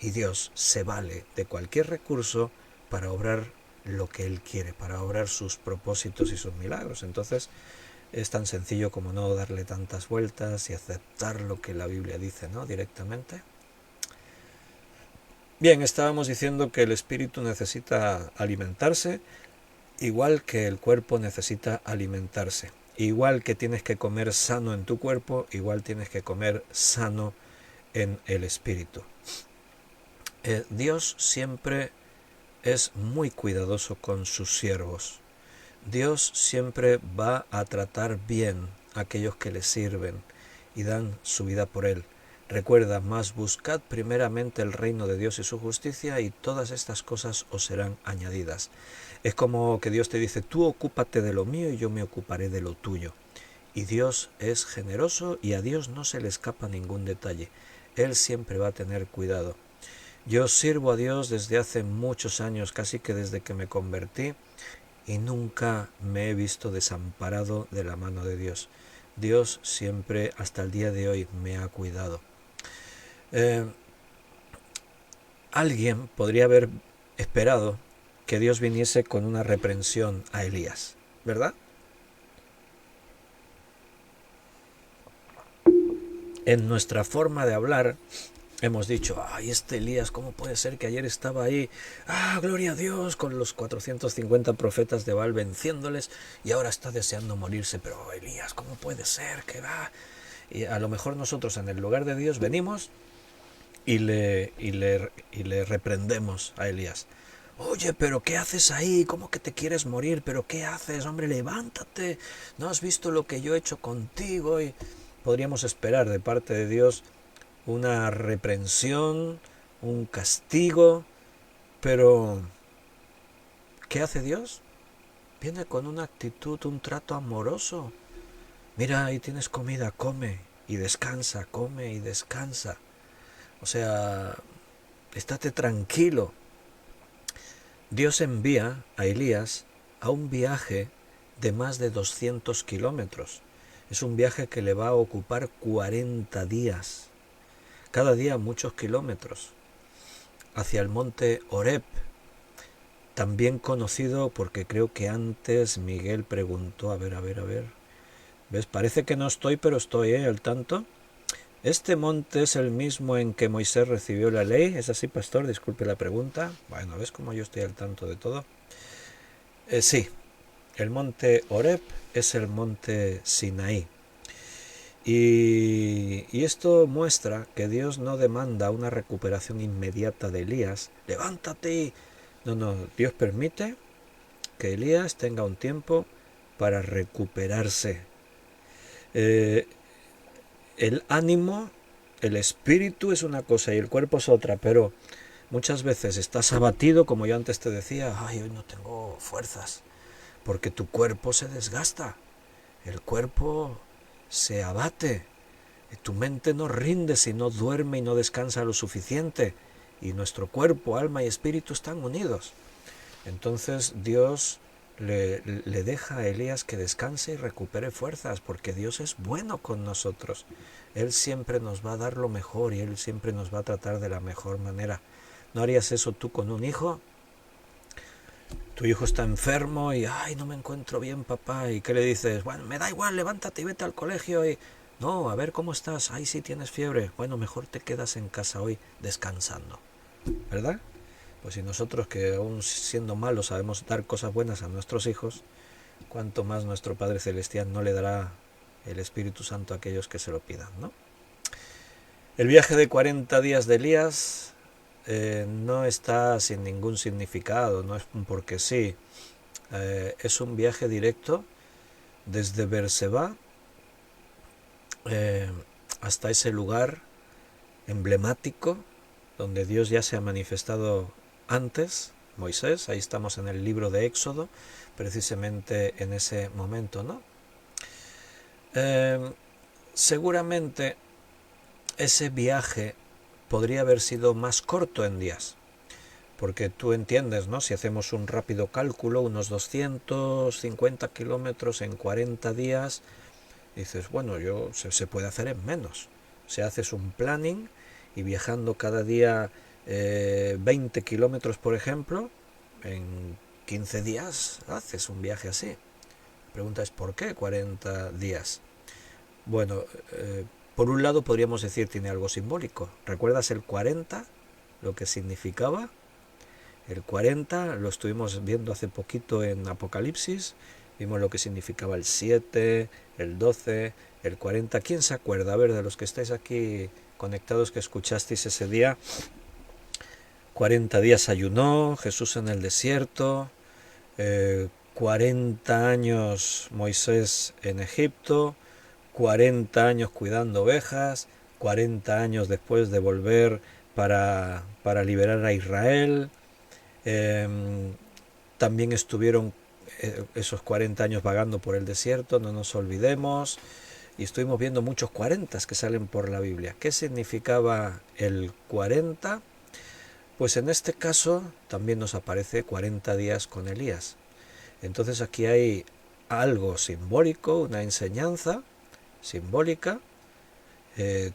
y Dios se vale de cualquier recurso para obrar lo que Él quiere, para obrar sus propósitos y sus milagros. Entonces es tan sencillo como no darle tantas vueltas y aceptar lo que la Biblia dice, ¿no? Directamente. Bien, estábamos diciendo que el espíritu necesita alimentarse, igual que el cuerpo necesita alimentarse. Igual que tienes que comer sano en tu cuerpo, igual tienes que comer sano en el espíritu. Dios siempre es muy cuidadoso con sus siervos. Dios siempre va a tratar bien a aquellos que le sirven y dan su vida por Él. Recuerda, más buscad primeramente el reino de Dios y su justicia y todas estas cosas os serán añadidas. Es como que Dios te dice, tú ocúpate de lo mío y yo me ocuparé de lo tuyo. Y Dios es generoso y a Dios no se le escapa ningún detalle. Él siempre va a tener cuidado. Yo sirvo a Dios desde hace muchos años, casi que desde que me convertí, y nunca me he visto desamparado de la mano de Dios. Dios siempre, hasta el día de hoy, me ha cuidado. Alguien podría haber esperado que Dios viniese con una reprensión a Elías, ¿verdad? En nuestra forma de hablar hemos dicho, ay, este Elías, ¿cómo puede ser que ayer estaba ahí? Gloria a Dios, con los 450 profetas de Baal venciéndoles y ahora está deseando morirse. Pero Elías, ¿cómo puede ser que va? Y a lo mejor nosotros en el lugar de Dios venimos y le reprendemos a Elías. Oye, pero ¿qué haces ahí? ¿Cómo que te quieres morir? ¿Pero qué haces? Hombre, levántate. ¿No has visto lo que yo he hecho contigo? Y podríamos esperar de parte de Dios una reprensión, un castigo, pero ¿qué hace Dios? Viene con una actitud, un trato amoroso. Mira, ahí tienes comida, come y descansa, come y descansa. O sea, estate tranquilo. Dios envía a Elías a un viaje de más de 200 kilómetros. Es un viaje que le va a ocupar 40 días. Cada día muchos kilómetros. Hacia el monte Horeb, también conocido porque creo que antes Miguel preguntó, a ver. ¿Ves? Parece que no estoy, pero estoy, al tanto. ¿Este monte es el mismo en que Moisés recibió la ley? ¿Es así, pastor? Disculpe la pregunta. Bueno, ¿ves cómo yo estoy al tanto de todo? Sí, el monte Horeb es el monte Sinaí. Y esto muestra que Dios no demanda una recuperación inmediata de Elías. Levántate. No, Dios permite que Elías tenga un tiempo para recuperarse. El ánimo, el espíritu es una cosa y el cuerpo es otra, pero muchas veces estás abatido, como yo antes te decía, ay, hoy no tengo fuerzas, porque tu cuerpo se desgasta, el cuerpo se abate, tu mente no rinde si no duerme y no descansa lo suficiente, y nuestro cuerpo, alma y espíritu están unidos. Entonces Dios le deja a Elías que descanse y recupere fuerzas, porque Dios es bueno con nosotros. Él siempre nos va a dar lo mejor y Él siempre nos va a tratar de la mejor manera. ¿No harías eso tú con un hijo? Tu hijo está enfermo y, ay, no me encuentro bien, papá. ¿Y qué le dices? Bueno, me da igual, levántate y vete al colegio. Y no, a ver cómo estás. Ay, sí tienes fiebre. Bueno, mejor te quedas en casa hoy descansando, ¿verdad? Pues si nosotros, que aún siendo malos sabemos dar cosas buenas a nuestros hijos, cuanto más nuestro Padre Celestial no le dará el Espíritu Santo a aquellos que se lo pidan, ¿no? El viaje de 40 días de Elías no está sin ningún significado, no es porque sí. Es un viaje directo desde Beerseba hasta ese lugar emblemático donde Dios ya se ha manifestado antes, Moisés. Ahí estamos en el libro de Éxodo, precisamente en ese momento, ¿no? Seguramente ese viaje podría haber sido más corto en días, porque tú entiendes, ¿no? Si hacemos un rápido cálculo, unos 250 kilómetros en 40 días, dices, bueno, se puede hacer en menos. Si haces un planning y viajando cada día 20 kilómetros, por ejemplo, en 15 días haces un viaje así. La pregunta es, ¿por qué 40 días? Bueno, por un lado podríamos decir tiene algo simbólico. ¿Recuerdas el 40? Lo que significaba. El 40 lo estuvimos viendo hace poquito en Apocalipsis. Vimos lo que significaba el 7, el 12, el 40. ¿Quién se acuerda? A ver, de los que estáis aquí conectados, que escuchasteis ese día. 40 días ayunó Jesús en el desierto. 40 años Moisés en Egipto. 40 años cuidando ovejas. 40 años después de volver para liberar a Israel. También estuvieron esos 40 años vagando por el desierto, no nos olvidemos, y estuvimos viendo muchos 40 que salen por la Biblia. ¿Qué significaba el 40? Pues en este caso también nos aparece 40 días con Elías. Entonces aquí hay algo simbólico, una enseñanza simbólica.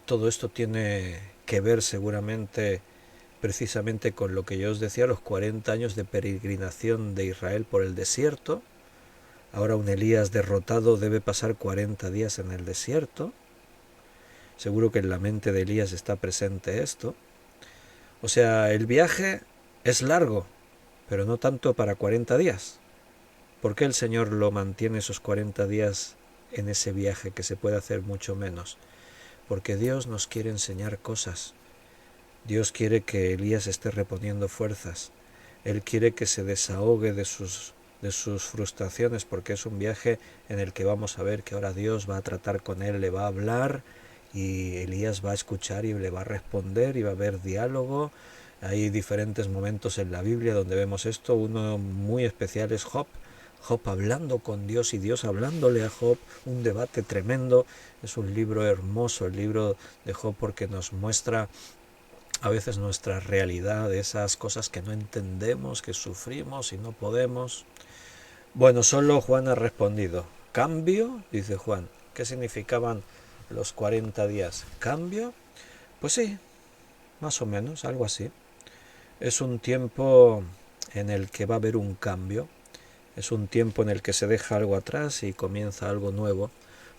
Todo esto tiene que ver seguramente precisamente con lo que yo os decía, los 40 años de peregrinación de Israel por el desierto. Ahora un Elías derrotado debe pasar 40 días en el desierto. Seguro que en la mente de Elías está presente esto. O sea, el viaje es largo, pero no tanto para 40 días. ¿Por qué el Señor lo mantiene esos 40 días en ese viaje que se puede hacer mucho menos? Porque Dios nos quiere enseñar cosas. Dios quiere que Elías esté reponiendo fuerzas. Él quiere que se desahogue de sus frustraciones, porque es un viaje en el que vamos a ver que ahora Dios va a tratar con él, le va a hablar y Elías va a escuchar y le va a responder y va a haber diálogo. Hay diferentes momentos en la Biblia donde vemos esto. Uno muy especial es Job. Job hablando con Dios y Dios hablándole a Job, un debate tremendo. Es un libro hermoso el libro de Job, porque nos muestra a veces nuestra realidad, esas cosas que no entendemos, que sufrimos y no podemos. Bueno, solo Juan ha respondido. ¿Cambio? Dice Juan. ¿Qué significaban los 40 días? ¿Cambio? Pues sí, más o menos, algo así. Es un tiempo en el que va a haber un cambio. Es un tiempo en el que se deja algo atrás y comienza algo nuevo.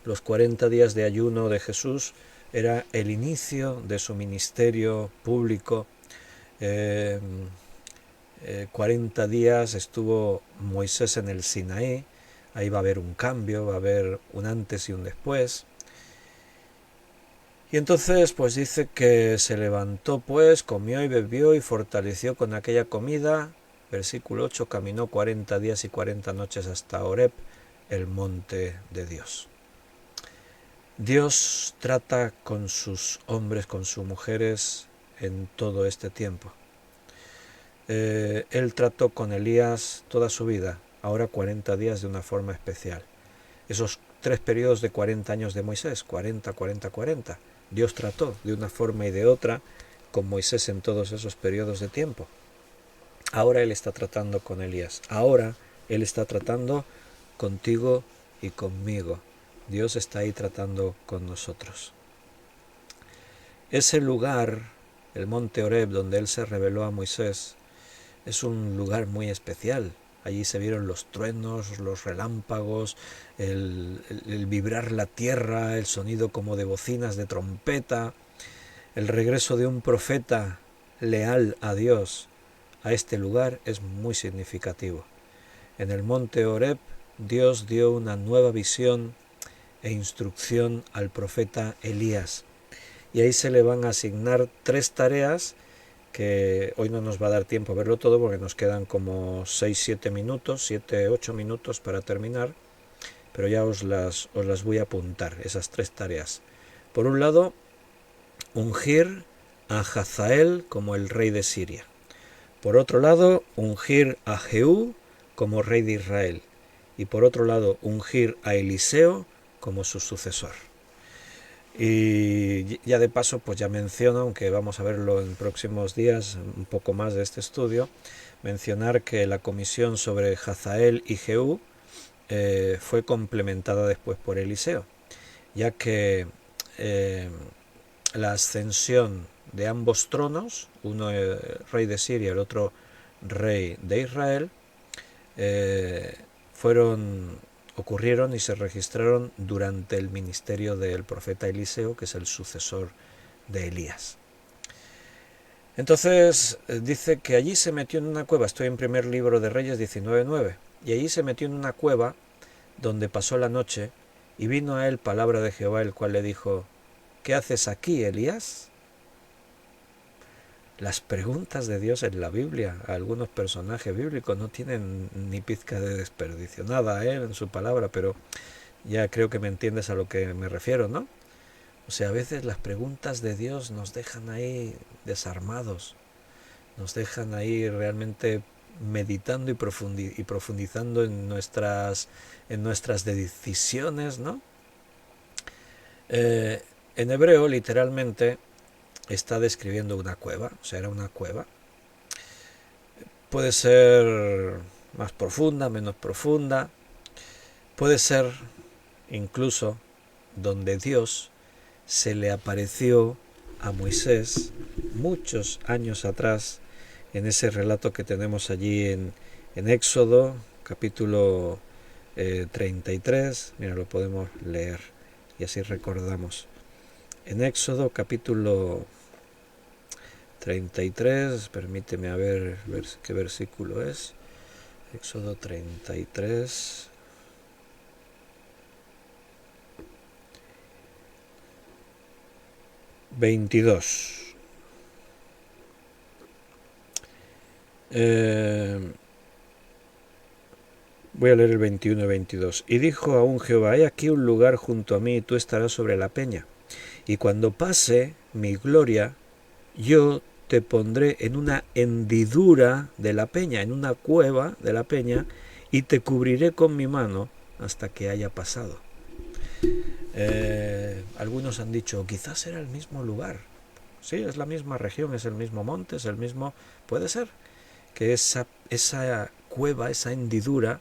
Los 40 días de ayuno de Jesús era el inicio de su ministerio público. 40 días estuvo Moisés en el Sinaí. Ahí va a haber un cambio, va a haber un antes y un después. Y entonces pues dice que se levantó pues, comió y bebió y fortaleció con aquella comida. Versículo 8, caminó 40 días y 40 noches hasta Horeb, el monte de Dios. Dios trata con sus hombres, con sus mujeres en todo este tiempo. Él trató con Elías toda su vida, ahora 40 días de una forma especial. Esos 3 periodos de 40 años de Moisés, 40, 40, 40. Dios trató de una forma y de otra con Moisés en todos esos periodos de tiempo. Ahora Él está tratando con Elías. Ahora Él está tratando contigo y conmigo. Dios está ahí tratando con nosotros. Ese lugar, el monte Horeb, donde Él se reveló a Moisés, es un lugar muy especial. Allí se vieron los truenos, los relámpagos, el vibrar la tierra, el sonido como de bocinas de trompeta. El regreso de un profeta leal a Dios a este lugar es muy significativo. En el monte Horeb, Dios dio una nueva visión e instrucción al profeta Elías. Y ahí se le van a asignar 3 tareas que hoy no nos va a dar tiempo a verlo todo porque nos quedan como 6-7 minutos, 7-8 minutos para terminar, pero ya os las voy a apuntar, esas 3 tareas. Por un lado, ungir a Hazael como el rey de Siria. Por otro lado, ungir a Jehú como rey de Israel. Y por otro lado, ungir a Eliseo como su sucesor. Y ya de paso, pues ya menciono, aunque vamos a verlo en próximos días, un poco más de este estudio, mencionar que la comisión sobre Hazael y Jehú fue complementada después por Eliseo, ya que la ascensión de ambos tronos, uno rey de Siria, el otro rey de Israel, ocurrieron y se registraron durante el ministerio del profeta Eliseo, que es el sucesor de Elías. Entonces dice que allí se metió en una cueva, estoy en primer libro de Reyes 19:9, y allí se metió en una cueva donde pasó la noche, y vino a él palabra de Jehová, el cual le dijo: ¿qué haces aquí, Elías? Las preguntas de Dios en la Biblia a algunos personajes bíblicos no tienen ni pizca de desperdicio, nada en su palabra, pero ya creo que me entiendes a lo que me refiero, ¿no? O sea, a veces las preguntas de Dios nos dejan ahí desarmados, nos dejan ahí realmente meditando y profundizando en nuestras decisiones, ¿no? En hebreo, literalmente, está describiendo una cueva, o sea, era una cueva. Puede ser más profunda, menos profunda, puede ser incluso donde Dios se le apareció a Moisés muchos años atrás, en ese relato que tenemos allí en Éxodo, capítulo 33, mira, lo podemos leer y así recordamos. En Éxodo, capítulo 33, permíteme a ver qué versículo es. Éxodo 33. Voy a leer el 21 y 22. Y dijo aún Jehová: hay aquí un lugar junto a mí, y tú estarás sobre la peña. Y cuando pase mi gloria, yo te pondré en una hendidura de la peña, en una cueva de la peña, y te cubriré con mi mano hasta que haya pasado. Algunos han dicho, quizás era el mismo lugar. Sí, es la misma región, es el mismo monte, es el mismo... Puede ser que esa cueva, esa hendidura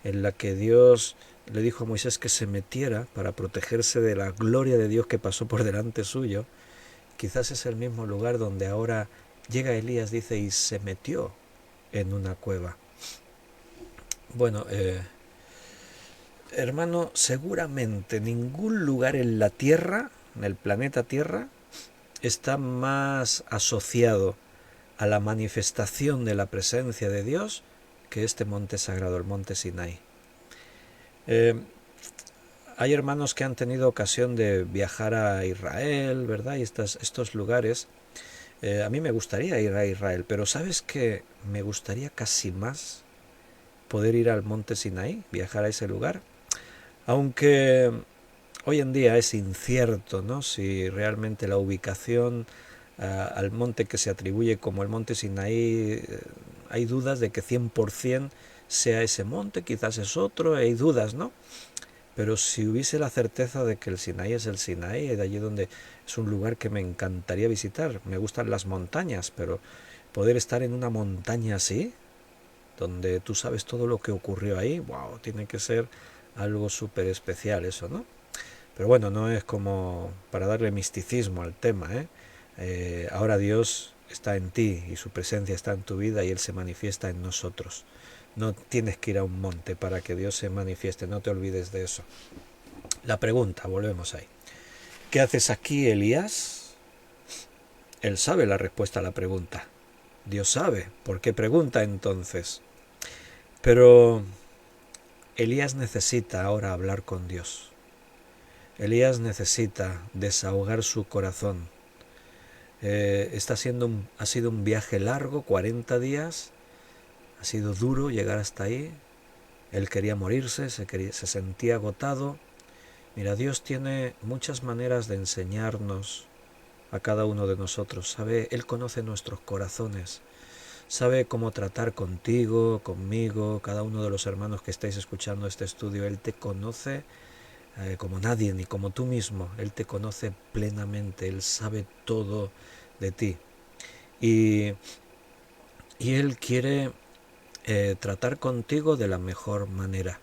en la que Dios le dijo a Moisés que se metiera para protegerse de la gloria de Dios que pasó por delante suyo, quizás es el mismo lugar donde ahora llega Elías, dice, y se metió en una cueva. Bueno, hermano, seguramente ningún lugar en la Tierra, en el planeta Tierra, está más asociado a la manifestación de la presencia de Dios que este monte sagrado, el monte Sinaí. Hay hermanos que han tenido ocasión de viajar a Israel, ¿verdad? Y estos lugares. A mí me gustaría ir a Israel, pero ¿sabes qué? Me gustaría casi más poder ir al monte Sinaí, viajar a ese lugar. Aunque hoy en día es incierto, ¿no?, si realmente la ubicación al monte que se atribuye como el monte Sinaí, hay dudas de que 100% sea ese monte, quizás es otro, hay dudas, ¿no? Pero si hubiese la certeza de que el Sinaí es el Sinaí, de allí donde es un lugar que me encantaría visitar. Me gustan las montañas, pero poder estar en una montaña así, donde tú sabes todo lo que ocurrió ahí, wow, tiene que ser algo súper especial eso, ¿no? Pero bueno, no es como para darle misticismo al tema, ¿eh? Ahora Dios está en ti y su presencia está en tu vida y Él se manifiesta en nosotros. No tienes que ir a un monte para que Dios se manifieste, no te olvides de eso. La pregunta, volvemos ahí. ¿Qué haces aquí, Elías? Él sabe la respuesta a la pregunta. Dios sabe. ¿Por qué pregunta entonces? Pero Elías necesita ahora hablar con Dios. Elías necesita desahogar su corazón. Ha sido un viaje largo, 40 días, ha sido duro llegar hasta ahí. Él quería morirse, se sentía agotado. Mira, Dios tiene muchas maneras de enseñarnos a cada uno de nosotros. Sabe, Él conoce nuestros corazones, sabe cómo tratar contigo, conmigo, cada uno de los hermanos que estáis escuchando este estudio. Él te conoce como nadie, ni como tú mismo. Él te conoce plenamente, Él sabe todo de ti. Y Él quiere tratar contigo de la mejor manera.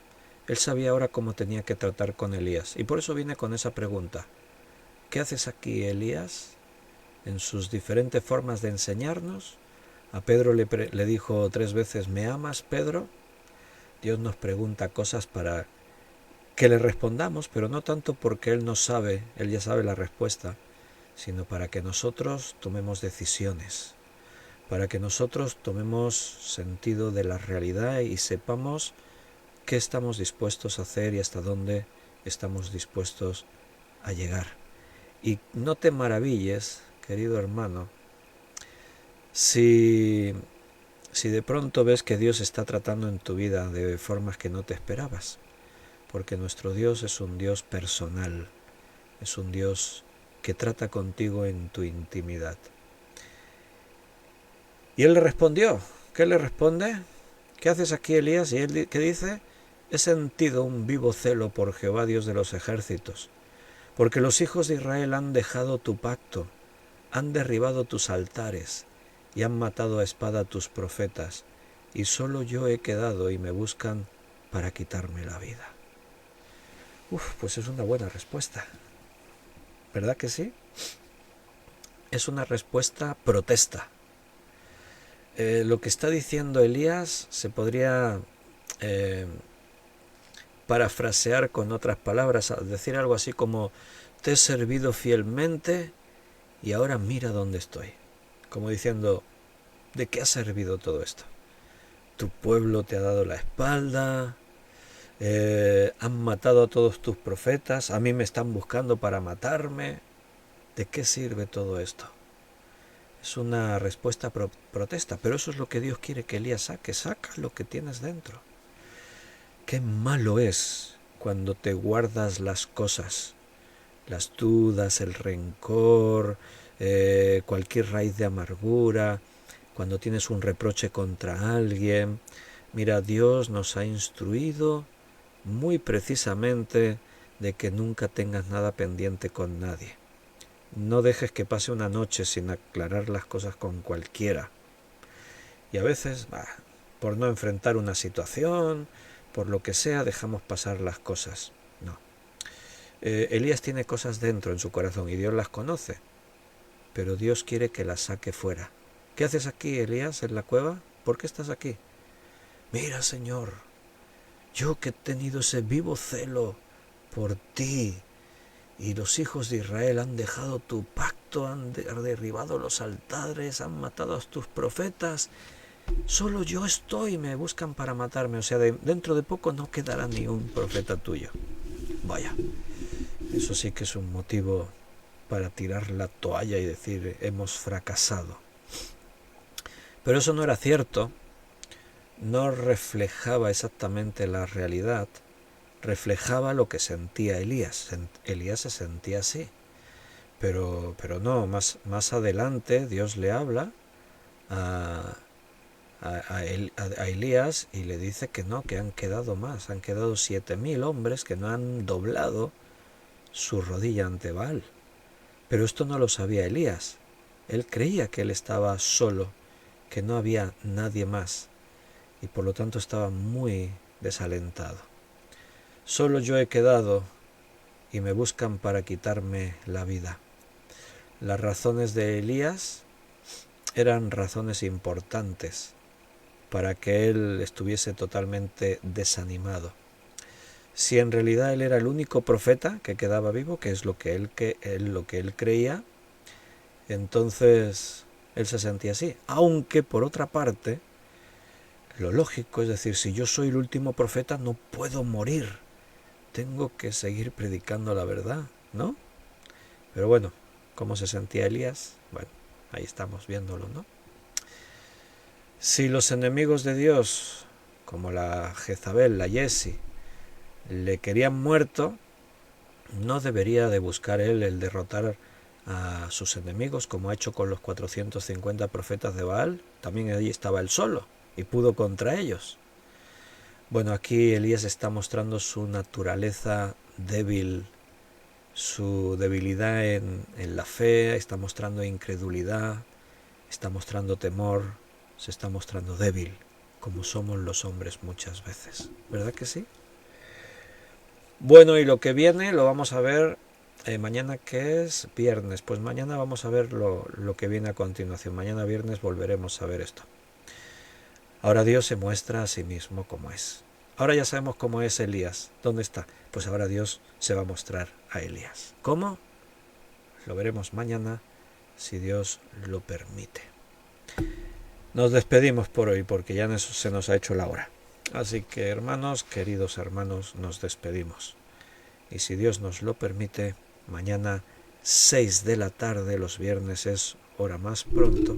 Él sabía ahora cómo tenía que tratar con Elías. Y por eso viene con esa pregunta. ¿Qué haces aquí, Elías? En sus diferentes formas de enseñarnos. A Pedro le dijo 3 veces, ¿me amas, Pedro? Dios nos pregunta cosas para que le respondamos, pero no tanto porque Él no sabe, Él ya sabe la respuesta, sino para que nosotros tomemos decisiones, para que nosotros tomemos sentido de la realidad y sepamos qué estamos dispuestos a hacer y hasta dónde estamos dispuestos a llegar. Y no te maravilles, querido hermano, si de pronto ves que Dios está tratando en tu vida de formas que no te esperabas, porque nuestro Dios es un Dios personal, es un Dios que trata contigo en tu intimidad. Y él le respondió. ¿Qué le responde? ¿Qué haces aquí, Elías? Y él, ¿qué dice? He sentido un vivo celo por Jehová, Dios de los ejércitos, porque los hijos de Israel han dejado tu pacto, han derribado tus altares y han matado a espada a tus profetas, y solo yo he quedado y me buscan para quitarme la vida. Pues es una buena respuesta, ¿verdad que sí? Es una respuesta protesta. Lo que está diciendo Elías se podría parafrasear con otras palabras, decir algo así como: te he servido fielmente y ahora mira dónde estoy. Como diciendo, ¿de qué ha servido todo esto? Tu pueblo te ha dado la espalda, han matado a todos tus profetas, a mí me están buscando para matarme. ¿De qué sirve todo esto? Es una respuesta protesta, pero eso es lo que Dios quiere que Elías saque. Saca lo que tienes dentro. Qué malo es cuando te guardas las cosas, las dudas, el rencor, cualquier raíz de amargura, cuando tienes un reproche contra alguien. Mira, Dios nos ha instruido muy precisamente de que nunca tengas nada pendiente con nadie. No dejes que pase una noche sin aclarar las cosas con cualquiera. Y a veces, por no enfrentar una situación, por lo que sea, dejamos pasar las cosas. No. Elías tiene cosas dentro en su corazón y Dios las conoce, pero Dios quiere que las saque fuera. ¿Qué haces aquí, Elías, en la cueva? ¿Por qué estás aquí? Mira, Señor, yo que he tenido ese vivo celo por ti, y los hijos de Israel han dejado tu pacto, han derribado los altares, han matado a tus profetas. Solo yo estoy, me buscan para matarme. O sea, dentro de poco no quedará ni un profeta tuyo. Vaya, eso sí que es un motivo para tirar la toalla y decir, hemos fracasado. Pero eso no era cierto, no reflejaba exactamente la realidad, reflejaba lo que sentía Elías. Elías se sentía así, pero no, más adelante Dios le habla a Elías y le dice que no, que han quedado más, han quedado 7.000 hombres que no han doblado su rodilla ante Baal. Pero esto no lo sabía Elías. Él creía que él estaba solo, que no había nadie más, y por lo tanto estaba muy desalentado. Solo yo he quedado y me buscan para quitarme la vida. Las razones de Elías eran razones importantes para que él estuviese totalmente desanimado. Si en realidad él era el único profeta que quedaba vivo, que es lo que él creía, entonces él se sentía así. Aunque por otra parte, lo lógico es decir, si yo soy el último profeta no puedo morir. Tengo que seguir predicando la verdad, ¿no? Pero bueno, ¿cómo se sentía Elías? Bueno, ahí estamos viéndolo, ¿no? Si los enemigos de Dios, como la Jezabel, la Jesi, le querían muerto, no debería de buscar él el derrotar a sus enemigos, como ha hecho con los 450 profetas de Baal. También allí estaba él solo y pudo contra ellos. Bueno, aquí Elías está mostrando su naturaleza débil, su debilidad en la fe, está mostrando incredulidad, está mostrando temor, se está mostrando débil, como somos los hombres muchas veces. ¿Verdad que sí? Bueno, y lo que viene lo vamos a ver mañana, que es viernes. Pues mañana vamos a ver lo que viene a continuación. Mañana viernes volveremos a ver esto. Ahora Dios se muestra a sí mismo como es. Ahora ya sabemos cómo es Elías. ¿Dónde está? Pues ahora Dios se va a mostrar a Elías. ¿Cómo? Lo veremos mañana, si Dios lo permite. Nos despedimos por hoy porque ya se nos ha hecho la hora. Así que hermanos, queridos hermanos, nos despedimos. Y si Dios nos lo permite, mañana 6 de la tarde, los viernes es hora más pronto,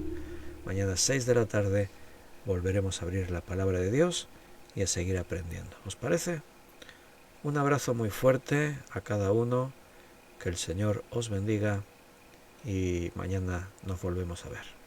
mañana 6 de la tarde volveremos a abrir la palabra de Dios y a seguir aprendiendo. ¿Os parece? Un abrazo muy fuerte a cada uno, que el Señor os bendiga y mañana nos volvemos a ver.